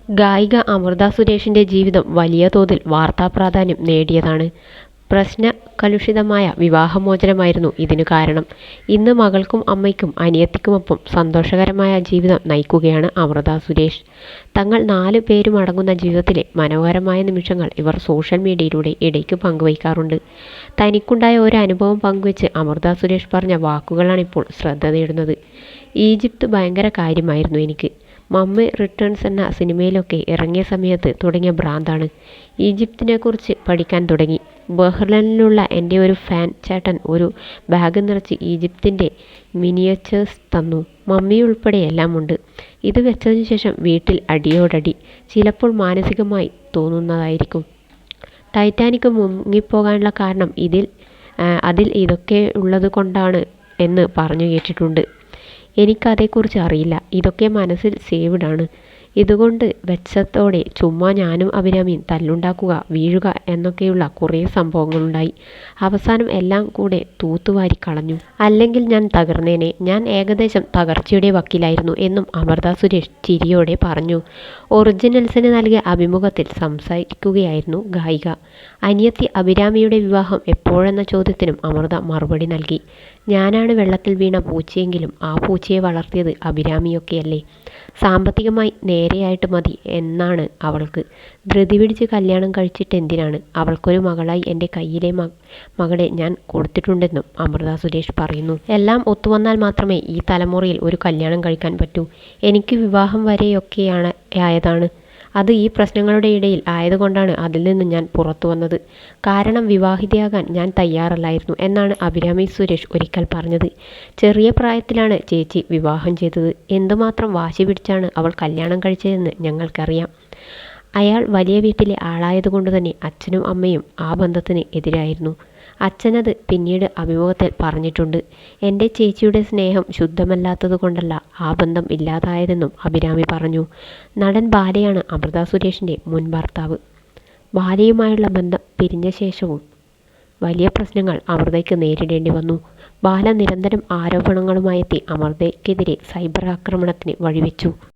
ഗായിക അമൃത സുരേഷിന്റെ ജീവിതം വലിയ തോതിൽ വാർത്താപ്രാധാന്യം നേടിയതാണ്. പ്രശ്നകലുഷിതമായ വിവാഹമോചനമായിരുന്നു ഇതിനു കാരണം. ഇന്ന് മകൾക്കും അമ്മയ്ക്കും അനിയത്തിക്കുമൊപ്പം സന്തോഷകരമായ ജീവിതം നയിക്കുകയാണ് അമൃത സുരേഷ്. തങ്ങൾ 4 പേരുമടങ്ങുന്ന ജീവിതത്തിലെ മനോഹരമായ നിമിഷങ്ങൾ ഇവർ സോഷ്യൽ മീഡിയയിലൂടെ ഇടയ്ക്ക് പങ്കുവയ്ക്കാറുണ്ട്. തനിക്കുണ്ടായ ഒരു അനുഭവം പങ്കുവെച്ച് അമൃത സുരേഷ് പറഞ്ഞ വാക്കുകളാണിപ്പോൾ ശ്രദ്ധ നേടുന്നത്. ഈജിപ്ത് ഭയങ്കര കാര്യമായിരുന്നു എനിക്ക്. മമ്മി റിട്ടേൺസ് എന്ന സിനിമയിലൊക്കെ ഇറങ്ങിയ സമയത്ത് തുടങ്ങിയ ഭ്രാന്താണ്. ഈജിപ്തിനെക്കുറിച്ച് പഠിക്കാൻ തുടങ്ങി. ബഹ്റൈനിലുള്ള എൻ്റെ ഒരു ഫാൻ ചേട്ടൻ ഒരു ബാഗ് നിറച്ച് ഈജിപ്തിൻ്റെ മിനിയേച്ചേഴ്സ് തന്നു. മമ്മിയുൾപ്പെടെ എല്ലാമുണ്ട്. ഇത് വെച്ചതിനു ശേഷം വീട്ടിൽ അടിയോടടി. ചിലപ്പോൾ മാനസികമായി തോന്നുന്നതായിരിക്കും. ടൈറ്റാനിക് മുങ്ങിപ്പോകാനുള്ള കാരണം അതിൽ ഇതൊക്കെ ഉള്ളത് കൊണ്ടാണ് എന്ന് പറഞ്ഞു കേട്ടിട്ടുണ്ട്. എനിക്കതേക്കുറിച്ച് അറിയില്ല. ഇതൊക്കെ മനസ്സിൽ സേവ്ഡ് ആണ്. ഇതുകൊണ്ട് വെച്ചതോടെ ചുമ്മാ ഞാനും അഭിരാമിയും തല്ലുണ്ടാക്കുക, വീഴുക എന്നൊക്കെയുള്ള കുറേ സംഭവങ്ങളുണ്ടായി. അവസാനം എല്ലാം കൂടെ തൂത്തുവാരി കളഞ്ഞു. അല്ലെങ്കിൽ ഞാൻ തകർന്നേനെ. ഞാൻ ഏകദേശം തകർച്ചയുടെ വക്കിലായിരുന്നു എന്നും അമൃത സുരേഷ് ചിരിയോടെ പറഞ്ഞു. ഒറിജിനൽസിന് നൽകിയ അഭിമുഖത്തിൽ സംസാരിക്കുകയായിരുന്നു ഗായിക. അനിയത്തി അഭിരാമിയുടെ വിവാഹം എപ്പോഴെന്ന ചോദ്യത്തിനും അമൃത മറുപടി നൽകി. ഞാനാണ് വെള്ളത്തിൽ വീണ പൂച്ചയെങ്കിലും ആ പൂച്ചയെ വളർത്തിയത് അഭിരാമിയൊക്കെയല്ലേ. സാമ്പത്തികമായി നേരെയായിട്ട് മതി എന്നാണ് അവൾക്ക്. ധൃതി പിടിച്ച് കല്യാണം കഴിച്ചിട്ടെന്തിനാണ്. അവൾക്കൊരു മകളായി എൻ്റെ കയ്യിലെ മകളെ ഞാൻ കൊടുത്തിട്ടുണ്ടെന്നും അമൃത സുരേഷ് പറയുന്നു. എല്ലാം ഒത്തുവന്നാൽ മാത്രമേ ഈ തലമുറയിൽ ഒരു കല്യാണം കഴിക്കാൻ പറ്റൂ. എനിക്ക് വിവാഹം വരെയൊക്കെയായതാണ്. അത് ഈ പ്രശ്നങ്ങളുടെ ഇടയിൽ ആയതുകൊണ്ടാണ് അതിൽ നിന്ന് ഞാൻ പുറത്തു വന്നത്. കാരണം വിവാഹിതയാകാൻ ഞാൻ തയ്യാറല്ലായിരുന്നു എന്നാണ് അഭിരാമി സുരേഷ് ഒരിക്കൽ പറഞ്ഞത്. ചെറിയ പ്രായത്തിലാണ് ചേച്ചി വിവാഹം ചെയ്തത്. എന്തുമാത്രം വാശി പിടിച്ചാണ് അവൾ കല്യാണം കഴിച്ചതെന്ന് ഞങ്ങൾക്കറിയാം. അയാൾ വലിയ വീട്ടിലെ ആളായതുകൊണ്ട് തന്നെ അച്ഛനും അമ്മയും ആ ബന്ധത്തിന് എതിരായിരുന്നു. അച്ഛനത് പിന്നീട് അഭിമുഖത്തിൽ പറഞ്ഞിട്ടുണ്ട്. എൻ്റെ ചേച്ചിയുടെ സ്നേഹം ശുദ്ധമല്ലാത്തത് കൊണ്ടല്ല ആ ബന്ധം ഇല്ലാതായതെന്നും അഭിരാമി പറഞ്ഞു. നടൻ ബാലയാണ് അമൃത സുരേഷിൻ്റെ മുൻ ഭർത്താവ്. ബാലയുമായുള്ള ബന്ധം പിരിഞ്ഞ ശേഷവും വലിയ പ്രശ്നങ്ങൾ അമൃതയ്ക്ക് നേരിടേണ്ടി വന്നു. ബാല നിരന്തരം ആരോപണങ്ങളുമായെത്തി അമൃതയ്ക്കെതിരെ സൈബർ ആക്രമണത്തിന് വഴിവെച്ചു.